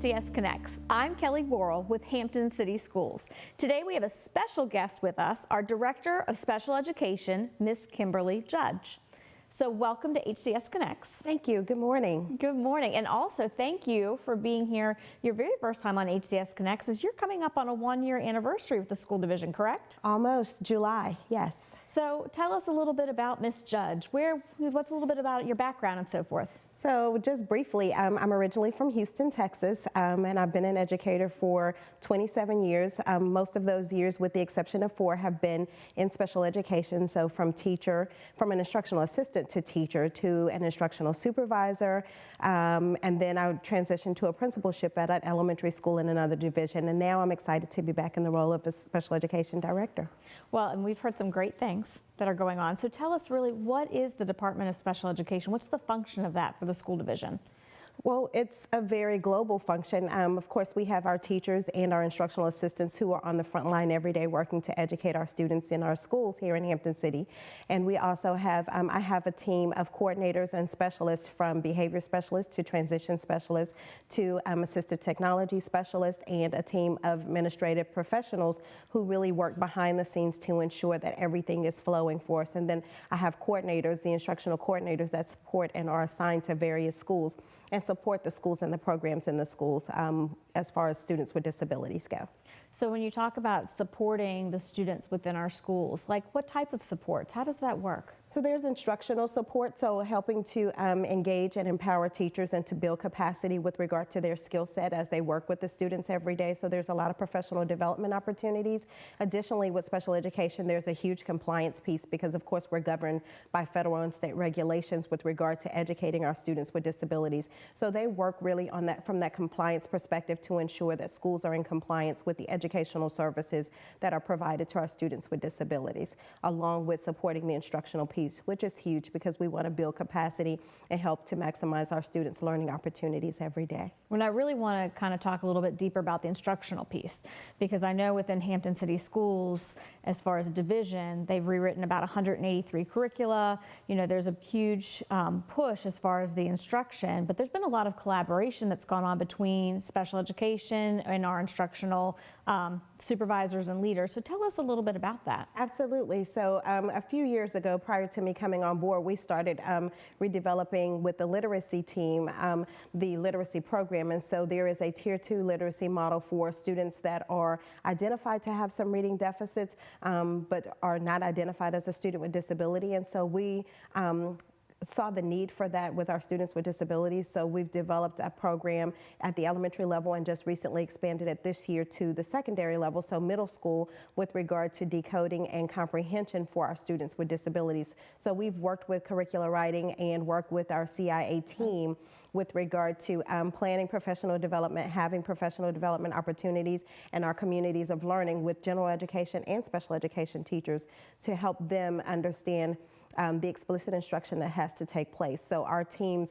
HCS Connects. I'm Kelly Worrell with Hampton City Schools. Today we have a special guest with us, our Director of Special Education, Miss Kimberly Judge. So welcome to HCS Connects. Thank you. Good morning. Good morning. And also thank you for being here your very first time on HCS Connects, as you're coming up on a one-year anniversary with the school division, correct? Almost July, yes. So tell us a little bit about Miss Judge. What's a little bit about your background and so forth? So just briefly, I'm originally from Houston, Texas, and I've been an educator for 27 years. Most of those years, with the exception of 4, have been in special education. So from an instructional assistant to teacher to an instructional supervisor, and then I transitioned to a principalship at an elementary school in another division. And now I'm excited to be back in the role of a special education director. Well, and we've heard some great things that are going on. So tell us really, what is the Department of Special Education? What's the function of that for the school division? Well, it's a very global function. Of course, we have our teachers and our instructional assistants who are on the front line every day working to educate our students in our schools here in Hampton City. And we also have, I have a team of coordinators and specialists, from behavior specialists to transition specialists to assistive technology specialists, and a team of administrative professionals who really work behind the scenes to ensure that everything is flowing for us. And then I have coordinators, the instructional coordinators that support and are assigned to various schools and support the schools and the programs in the schools as far as students with disabilities go. So when you talk about supporting the students within our schools, like what type of supports? How does that work? So there's instructional support, so helping to engage and empower teachers and to build capacity with regard to their skill set as they work with the students every day. So there's a lot of professional development opportunities. Additionally, with special education, there's a huge compliance piece because, of course, we're governed by federal and state regulations with regard to educating our students with disabilities. So they work really on that, from that compliance perspective, to ensure that schools are in compliance with the educational services that are provided to our students with disabilities, along with supporting the instructional piece, which is huge because we want to build capacity and help to maximize our students' learning opportunities every day. Well, I really want to kind of talk a little bit deeper about the instructional piece, because I know within Hampton City Schools, as far as a division, they've rewritten about 183 curricula. You know, there's a huge push as far as the instruction, but there's been a lot of collaboration that's gone on between special education and our instructional supervisors and leaders. So tell us a little bit about that. Absolutely. So a few years ago, prior to me coming on board, we started redeveloping with the literacy team, the literacy program. And so there is a tier 2 literacy model for students that are identified to have some reading deficits, but are not identified as a student with disability. And so we saw the need for that with our students with disabilities. So we've developed a program at the elementary level and just recently expanded it this year to the secondary level, so middle school, with regard to decoding and comprehension for our students with disabilities. So we've worked with curricular writing and worked with our CIA team with regard to planning professional development, having professional development opportunities in our communities of learning with general education and special education teachers to help them understand the explicit instruction that has to take place. So our teams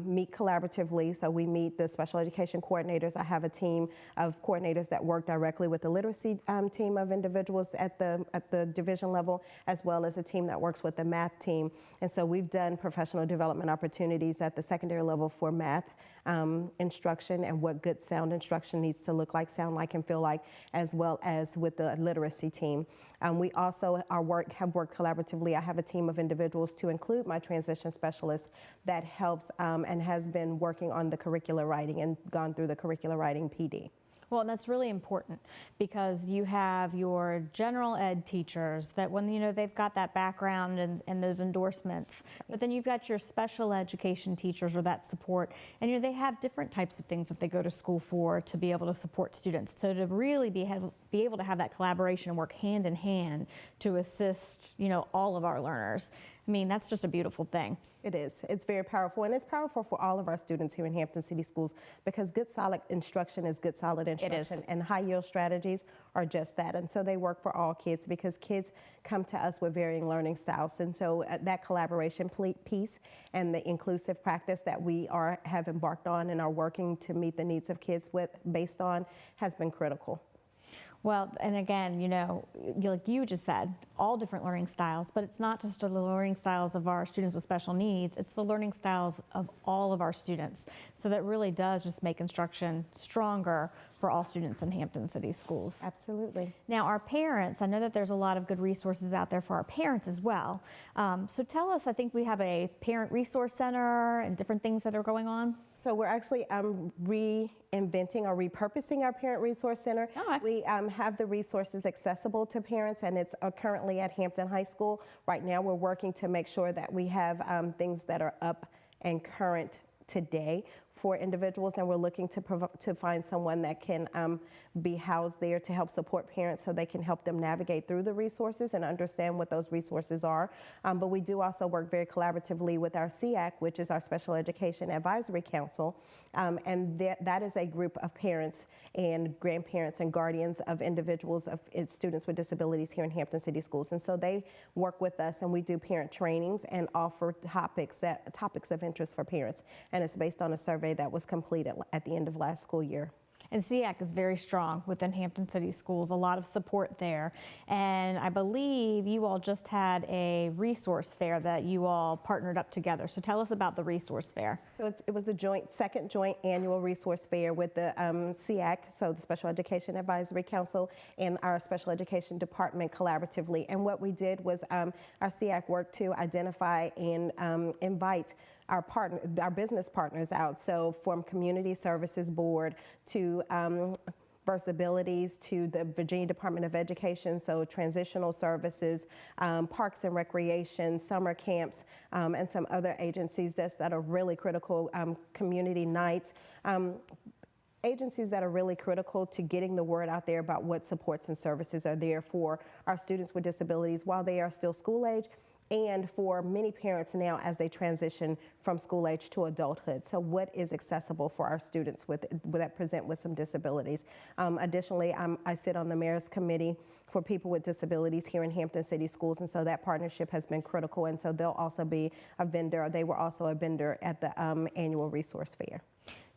meet collaboratively. So we meet the special education coordinators. I have a team of coordinators that work directly with the literacy team of individuals at the division level, as well as a team that works with the math team. And so we've done professional development opportunities at the secondary level for math instruction and what good sound instruction needs to look like, sound like, and feel like, as well as with the literacy team. We also have worked collaboratively. I have a team of individuals, to include my transition specialist, that helps and has been working on the curricular writing and gone through the curricular writing PD. Well, and that's really important, because you have your general ed teachers that, when they've got that background and those endorsements, but then you've got your special education teachers, or that support, and they have different types of things that they go to school for to be able to support students. So to really be able to have that collaboration and work hand in hand to assist all of our learners, I mean, that's just a beautiful thing. It is. It's very powerful, and it's powerful for all of our students here in Hampton City Schools, because good, solid instruction is good, solid instruction, and high-yield strategies are just that. And so they work for all kids, because kids come to us with varying learning styles. And so that collaboration piece and the inclusive practice that we have embarked on and are working to meet the needs of kids based on has been critical. Well, and again, like you just said, all different learning styles, but it's not just the learning styles of our students with special needs, it's the learning styles of all of our students. So that really does just make instruction stronger for all students in Hampton City Schools. Absolutely. Now, our parents, I know that there's a lot of good resources out there for our parents as well. So tell us, I think we have a parent resource center and different things that are going on. So we're actually reinventing or repurposing our Parent Resource Center. Okay. We have the resources accessible to parents, and it's currently at Hampton High School. Right now we're working to make sure that we have things that are up and current today for individuals, and we're looking to find someone that can be housed there to help support parents so they can help them navigate through the resources and understand what those resources are. But we do also work very collaboratively with our SEAC, which is our Special Education Advisory Council, and that is a group of parents and grandparents and guardians of individuals, of students with disabilities here in Hampton City Schools. And so they work with us, and we do parent trainings and offer topics of interest for parents. And it's based on a survey that was completed at the end of last school year. And SEAC is very strong within Hampton City Schools, a lot of support there. And I believe you all just had a resource fair that you all partnered up together. So tell us about the resource fair. So it was the second joint annual resource fair with the SEAC, so the Special Education Advisory Council, and our Special Education Department collaboratively. And what we did was our SEAC worked to identify and invite our business partners out. So from Community Services Board to Versabilities to the Virginia Department of Education, so transitional services, parks and recreation, summer camps, and some other agencies that are really critical, community nights. Agencies that are really critical to getting the word out there about what supports and services are there for our students with disabilities while they are still school age, and for many parents now as they transition from school age to adulthood. So what is accessible for our students that present with some disabilities? Additionally, I sit on the Mayor's Committee for people with disabilities here in Hampton City Schools, and so that partnership has been critical, and so they'll also be a vendor. They were also a vendor at the annual resource fair.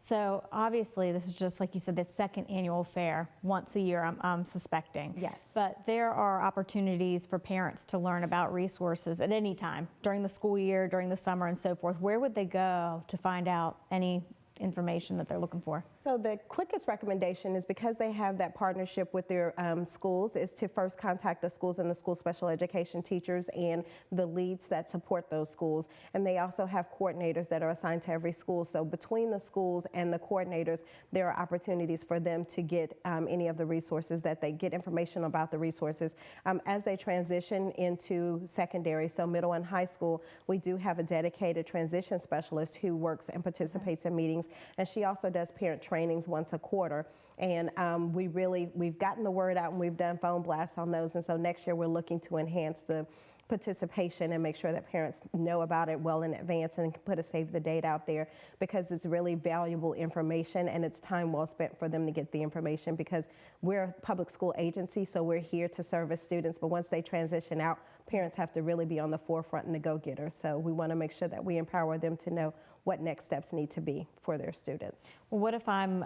So obviously this is just like you said, the second annual fair once a year, I'm suspecting. Yes. But there are opportunities for parents to learn about resources at any time during the school year, during the summer and so forth. Where would they go to find out any information that they're looking for? So the quickest recommendation is, because they have that partnership with their schools, is to first contact the schools and the school special education teachers and the leads that support those schools. And they also have coordinators that are assigned to every school. So between the schools and the coordinators, there are opportunities for them to get any of the resources that they get, information about the resources. As they transition into secondary, so middle and high school, we do have a dedicated transition specialist who works and participates in meetings, and she also does parent trainings once a quarter. And we've gotten the word out, and we've done phone blasts on those. And so next year we're looking to enhance the participation and make sure that parents know about it well in advance and can put a save the date out there, because it's really valuable information and it's time well spent for them to get the information, because we're a public school agency, so we're here to service students, but once they transition out, parents have to really be on the forefront and the go-getters. So we want to make sure that we empower them to know what next steps need to be for their students. Well, what if I'm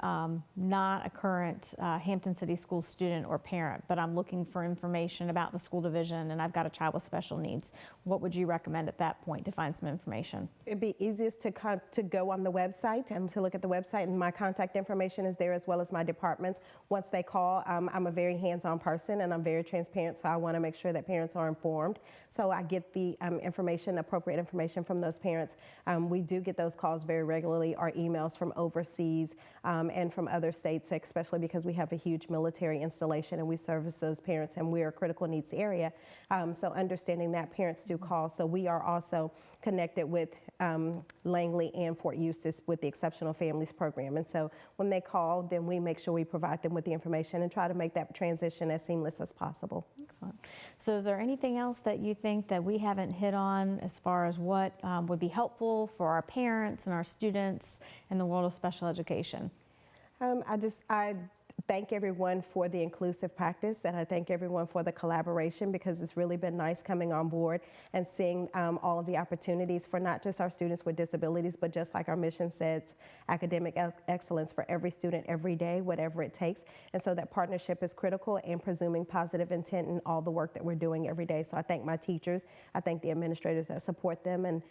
not a current Hampton City School student or parent, but I'm looking for information about the school division and I've got a child with special needs? What would you recommend at that point to find some information? It'd be easiest to go on the website and to look at the website, and my contact information is there as well as my departments. Once they call, I'm a very hands-on person and I'm very transparent, so I want to make sure that parents are informed. So I get the appropriate information from those parents. We do get those calls very regularly, or emails from overseas and from other states, especially because we have a huge military installation and we service those parents, and we're a critical needs area. So understanding that, parents do call. So we are also connected with Langley and Fort Eustis with the Exceptional Families Program. And so when they call, then we make sure we provide them with the information and try to make that transition as seamless as possible. Excellent. So is there anything else that you think that we haven't hit on as far as what would be helpful for our parents and our students in the world of special education? thank everyone for the inclusive practice, and I thank everyone for the collaboration, because it's really been nice coming on board and seeing all of the opportunities for not just our students with disabilities, but just like our mission says, academic excellence for every student every day, whatever it takes. And so that partnership is critical, and presuming positive intent in all the work that we're doing every day. So I thank my teachers, I thank the administrators that support them, and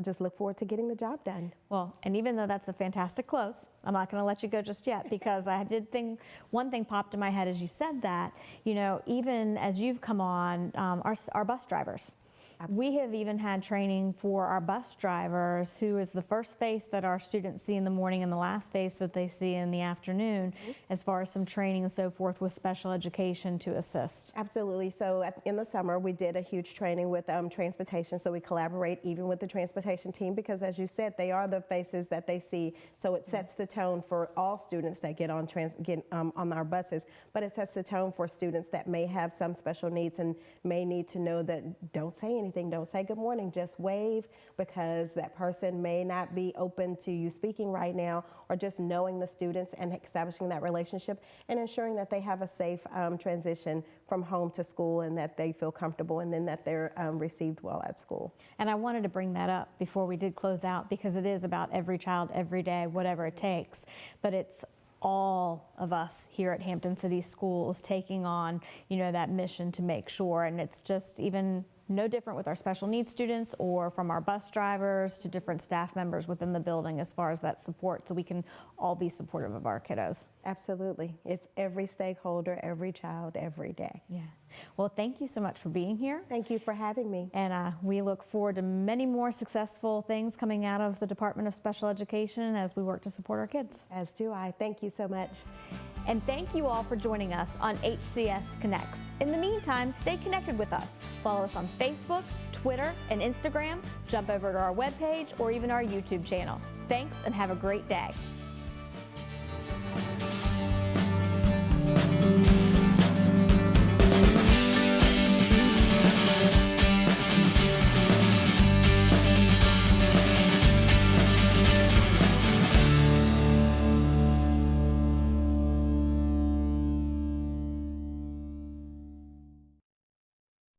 just look forward to getting the job done. Well, and even though that's a fantastic close, I'm not going to let you go just yet, because I did think one thing popped in my head as you said that, you know, even as you've come on, our bus drivers. Absolutely. We have even had training for our bus drivers, who is the first face that our students see in the morning and the last face that they see in the afternoon, as far as some training and so forth with special education to assist. Absolutely. So in the summer, we did a huge training with transportation. So we collaborate even with the transportation team, because as you said, they are the faces that they see. So it sets the tone for all students that get on our buses, but it sets the tone for students that may have some special needs and may need to know that don't say anything, don't say good morning, just wave, because that person may not be open to you speaking right now, or just knowing the students and establishing that relationship and ensuring that they have a safe transition from home to school, and that they feel comfortable, and then that they're received well at school. And I wanted to bring that up before we did close out, because it is about every child, every day, whatever it takes. But it's all of us here at Hampton City Schools taking on, you know, that mission to make sure. And it's just even no different with our special needs students, or from our bus drivers to different staff members within the building, as far as that support, so we can all be supportive of our kiddos. Absolutely. It's every stakeholder, every child, every day. Yeah. Well, thank you so much for being here. Thank you for having me. And we look forward to many more successful things coming out of the Department of Special Education as we work to support our kids. As do I. Thank you so much. And thank you all for joining us on HCS Connects. In the meantime, stay connected with us. Follow us on Facebook, Twitter, and Instagram. Jump over to our webpage or even our YouTube channel. Thanks, and have a great day.